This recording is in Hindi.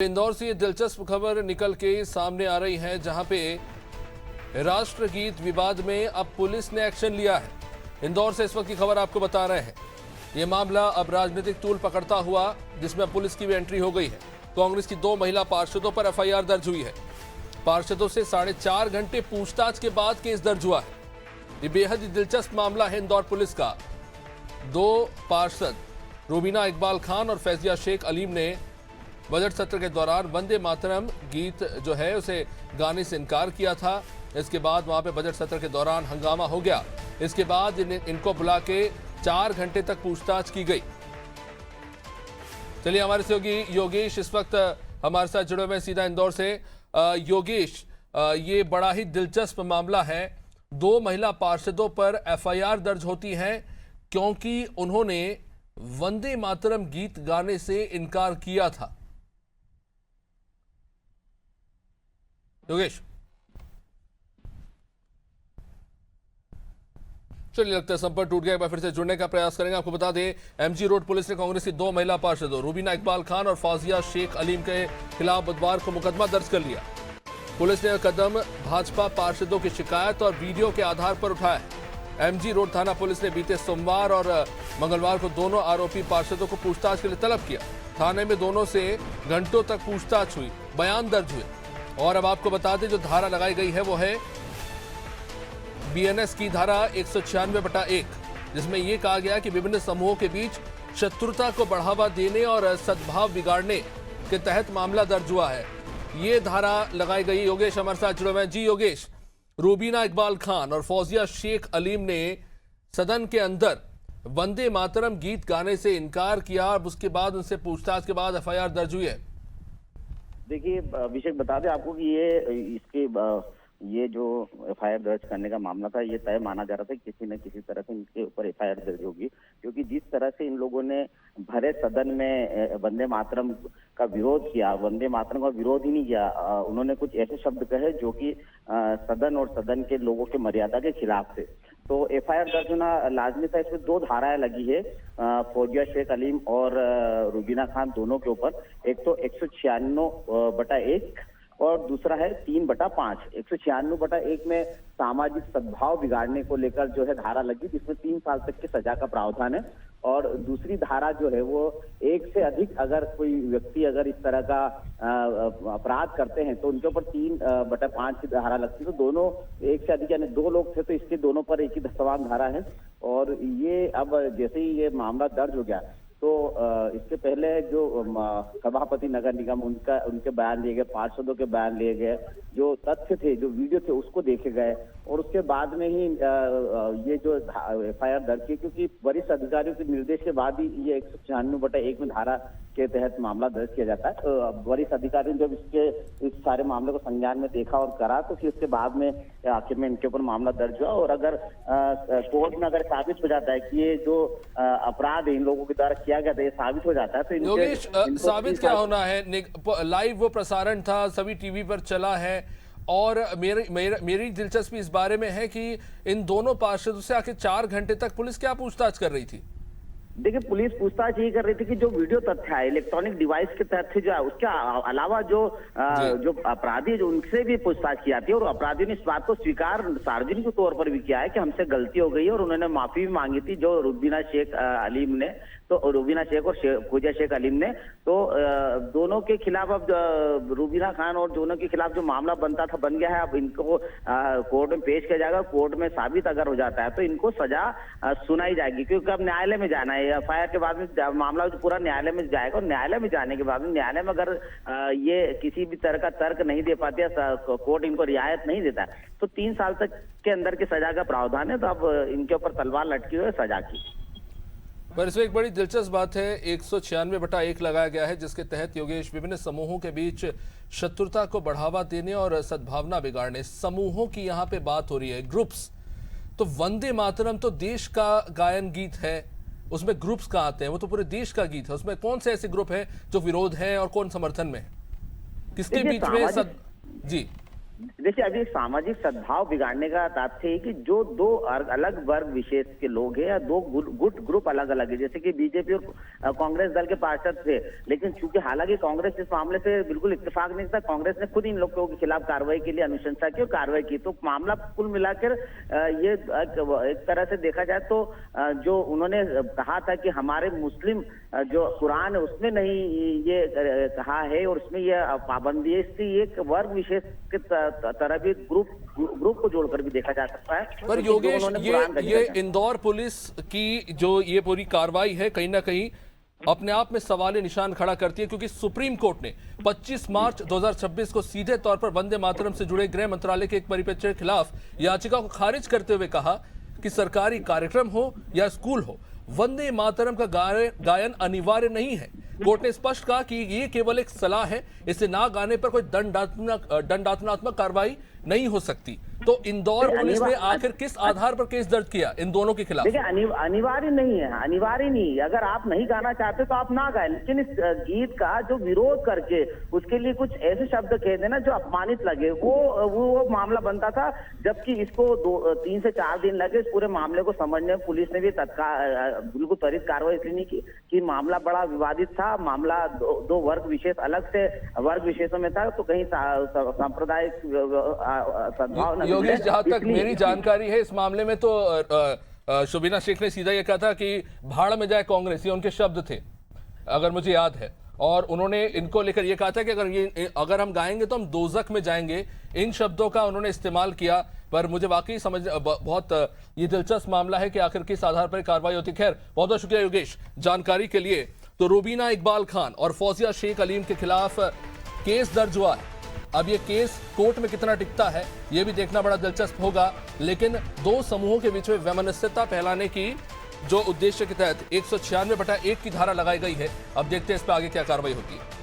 इंदौर से ये दिलचस्प खबर निकल के सामने आ रही है, जहां पे राष्ट्रगीत विवाद में अब पुलिस ने एक्शन लिया है। इंदौर से इस वक्त की खबर आपको बता रहे हैं। ये मामला अब राजनीतिक तूल पकड़ता हुआ, जिसमें पुलिस की भी एंट्री हो गई है। कांग्रेस की 2 महिला पार्षदों पर एफआईआर दर्ज हुई है। पार्षदों से 4.5 घंटे पूछताछ के बाद केस दर्ज हुआ है। ये बेहद ही दिलचस्प मामला है इंदौर पुलिस का। 2 पार्षद रूबीना इकबाल खान और फैजिया शेख अलीम ने बजट सत्र के दौरान वंदे मातरम गीत जो है उसे गाने से इनकार किया था। इसके बाद वहां पे बजट सत्र के दौरान हंगामा हो गया। इसके बाद इनको बुला के 4 घंटे तक पूछताछ की गई। चलिए, हमारे सहयोगी योगेश इस वक्त हमारे साथ जुड़े हुए हैं सीधा इंदौर से। योगेश, ये बड़ा ही दिलचस्प मामला है। 2 महिला पार्षदों पर एफआईआर दर्ज होती है क्योंकि उन्होंने वंदे मातरम गीत गाने से इनकार किया था। योगेश, चलिए, लगता है संपर्क टूट गया। एक बार फिर से जुड़ने का प्रयास करेंगे। आपको बता दें, एमजी रोड पुलिस ने कांग्रेस की 2 महिला पार्षदों रूबीना इकबाल खान और फौजिया शेख अलीम के खिलाफ बुधवार को मुकदमा दर्ज कर लिया। पुलिस ने यह कदम भाजपा पार्षदों की शिकायत और वीडियो के आधार पर उठाया है। एमजी रोड थाना पुलिस ने बीते सोमवार और मंगलवार को दोनों आरोपी पार्षदों को पूछताछ के लिए तलब किया। थाने में दोनों से घंटों तक पूछताछ हुई, बयान दर्ज हुए। और अब आपको बता दें, जो धारा लगाई गई है वो है बीएनएस की धारा 196/1, जिसमें यह कहा गया कि विभिन्न समूहों के बीच शत्रुता को बढ़ावा देने और सद्भाव बिगाड़ने के तहत मामला दर्ज हुआ है। ये धारा लगाई गई। योगेश हमारे साथ जुड़े हुए हैं। जी योगेश, रूबीना इकबाल खान और फौजिया शेख अलीम ने सदन के अंदर वंदे मातरम गीत गाने से इनकार किया और उसके बाद उनसे पूछताछ के बाद एफआईआर दर्ज हुई है। देखिए, अभिषेक बता दें आपको कि ये जो एफआईआर दर्ज करने का मामला था, ये तय माना जा रहा था कि किसी न किसी तरह से इनके ऊपर एफआईआर दर्ज होगी, क्योंकि जिस तरह से इन लोगों ने भरे सदन में वंदे मातरम का विरोध किया, वंदे मातरम का विरोध ही नहीं किया, उन्होंने कुछ ऐसे शब्द कहे जो कि सदन और सदन के लोगों के मर्यादा के खिलाफ थे। तो एफआईआर दर्ज होना लाजमी था। इसमें 2 धाराएं लगी है फौजिया शेख अलीम और रूबीना खान दोनों के ऊपर। एक तो 196/1 और दूसरा है 3/5। 196/1 में सामाजिक सद्भाव बिगाड़ने को लेकर जो है धारा लगी, जिसमें 3 साल तक की सजा का प्रावधान है। और दूसरी धारा जो है वो 1 से अधिक अगर कोई व्यक्ति अगर इस तरह का अपराध करते हैं तो उनके ऊपर 3/5 की धारा लगती है। तो दोनों 1 से अधिक यानी 2 लोग थे, तो इसके दोनों पर एक ही समान धारा है। और ये अब जैसे ही ये मामला दर्ज हो गया, तो इसके पहले जो सभापति नगर निगम उनके बयान लिए गए, पार्षदों के बयान लिए गए, जो तथ्य थे, जो वीडियो थे, उसको देखे गए। और उसके बाद में ही ये जो एफआईआर दर्ज की, क्योंकि वरिष्ठ अधिकारियों के निर्देश के बाद ही ये 196/1 में धारा के तहत मामला दर्ज किया जाता है। तो वरिष्ठ अधिकारियों ने जब इस सारे मामले को संज्ञान में देखा और करा, तो फिर उसके बाद में आखिर में इनके ऊपर मामला दर्ज हुआ। और अगर कोर्ट में अगर साबित हो जाता है कि ये जो अपराध इन लोगों के द्वारा किया गया था, ये साबित हो जाता है, तो योगेश, साबित क्या होना है? लाइव वो प्रसारण था, सभी टीवी पर चला है। और मेरी दिलचस्पी इस बारे में है कि इन दोनों पार्षदों से आखिर 4 घंटे तक पुलिस क्या पूछताछ कर रही थी? देखिए, पुलिस पूछताछ यही कर रही थी कि जो वीडियो तथ्य है, इलेक्ट्रॉनिक डिवाइस के तथ्य जो है, उसके अलावा जो अपराधी जो उनसे भी पूछताछ की जाती है। और अपराधियों ने इस बात को स्वीकार सार्वजनिक तौर पर भी किया है कि हमसे गलती हो गई है, और उन्होंने माफी भी मांगी थी। जो रूबीना शेख अलीम ने, तो रूबीना शेख और फौजिया शेख अलीम ने, तो दोनों के खिलाफ अब रूबीना खान और दोनों के खिलाफ जो मामला बनता था बन गया है। अब इनको कोर्ट में पेश किया जाएगा। कोर्ट में साबित अगर हो जाता है तो इनको सजा सुनाई जाएगी, क्योंकि अब न्यायालय में जाना है। एफआईआर के बाद में मामला पूरा न्यायालय में जाएगा, और न्यायालय में जाने के बाद में न्यायालय में अगर ये किसी भी तरह का तर्क नहीं दे पाते या कोर्ट इनको रियायत नहीं देता है, तो 3 साल तक के अंदर की सजा का प्रावधान है। तो अब इनके ऊपर तलवार लटकी हुई है सजा की। पर इसमें एक बड़ी दिलचस्प बात है, 196/1 लगाया गया है, जिसके तहत योगेश विभिन्न समूहों के बीच शत्रुता को बढ़ावा देने और सद्भावना बिगाड़ने, समूहों की यहाँ पे बात हो रही है, ग्रुप्स। तो वंदे मातरम तो देश का गायन गीत है, उसमें ग्रुप्स कहाँ आते हैं? वो तो पूरे देश का गीत है। उसमें कौन से ऐसे ग्रुप है जो विरोध है और कौन समर्थन में है? किसके बीच में जी देखिए, अभी एक सामाजिक सद्भाव बिगाड़ने का ताथ्य है कि जो दो अलग वर्ग विशेष के लोग हैं या दो गुट ग्रुप अलग अलग है, जैसे कि बीजेपी और कांग्रेस दल के पार्षद थे, लेकिन चूंकि हालांकि कांग्रेस इस मामले से बिल्कुल इत्तेफाक नहीं था, कांग्रेस ने खुद इन लोगों के खिलाफ कार्रवाई के लिए अनुशंसा की और कार्रवाई की। तो मामला कुल मिलाकर ये एक तरह से देखा जाए तो जो उन्होंने कहा था कि हमारे मुस्लिम जो कुरान है उसमें नहीं ये कहा है और उसमें ये पाबंदी है, इसलिए एक वर्ग विशेष के तरह भी ग्रुप को जोड़कर भी देखा जा सकता है। पर योगेश, ये इंदौर पुलिस की जो ये पूरी कार्रवाई है कहीं ना कहीं अपने आप में सवाल निशान खड़ा करती है, क्योंकि सुप्रीम कोर्ट ने 25 मार्च 2026 को सीधे तौर पर वंदे मातरम से जुड़े गृह मंत्रालय के एक परिप्रेक्ष्य के खिलाफ याचिका को खारिज करते हुए कहा कि सरकारी कार्यक्रम हो या स्कूल हो, वंदे मातरम का गायन अनिवार्य नहीं है। कोर्ट ने स्पष्ट कहा कि ये केवल एक सलाह है, इसे ना गाने पर कोई दंडात्मक कार्रवाई नहीं हो सकती। तो इंदौर पुलिस ने आखिर किस आधार पर केस दर्ज किया इन दोनों के खिलाफ? देखिए, अनिवार्य नहीं है, अनिवार्य नहीं है। अगर आप नहीं गाना चाहते तो आप ना गाएं, लेकिन इस गीत का जो विरोध करके उसके लिए कुछ ऐसे शब्द कह देना जो अपमानित लगे, वो मामला बनता था। जबकि इसको 3 से 4 दिन लगे इस पूरे मामले को समझने में। पुलिस ने भी तत्काल बिल्कुल त्वरित कार्रवाई इसलिए नहीं की कि मामला बड़ा विवादित था। मामला दो वर्ग विशेष अलग से वर्ग विशेषों में था, तो कहीं सांप्रदायिक सद्भाव। योगेश, जहां तक मेरी जानकारी है इस मामले में तो शुबीना शेख ने सीधा यह कहा था कि भाड़ में जाए कांग्रेस, ये उनके शब्द थे अगर मुझे याद है। और उन्होंने इनको लेकर यह कहा था कि अगर हम गाएंगे तो हम दोजख में जाएंगे। इन शब्दों का उन्होंने इस्तेमाल किया। पर मुझे वाकई समझ बहुत ये दिलचस्प मामला है कि आखिर किस आधार पर कार्रवाई होती। खैर, बहुत बहुत शुक्रिया योगेश जानकारी के लिए। तो रूबीना इकबाल खान और फौजिया शेख अलीम के खिलाफ केस दर्ज हुआ है। अब ये केस कोर्ट में कितना टिकता है ये भी देखना बड़ा दिलचस्प होगा। लेकिन दो समूहों के बीच में वैमनस्यता फैलाने की जो उद्देश्य के तहत 196/1 की धारा लगाई गई है, अब देखते हैं इस पर आगे क्या कार्रवाई होती है।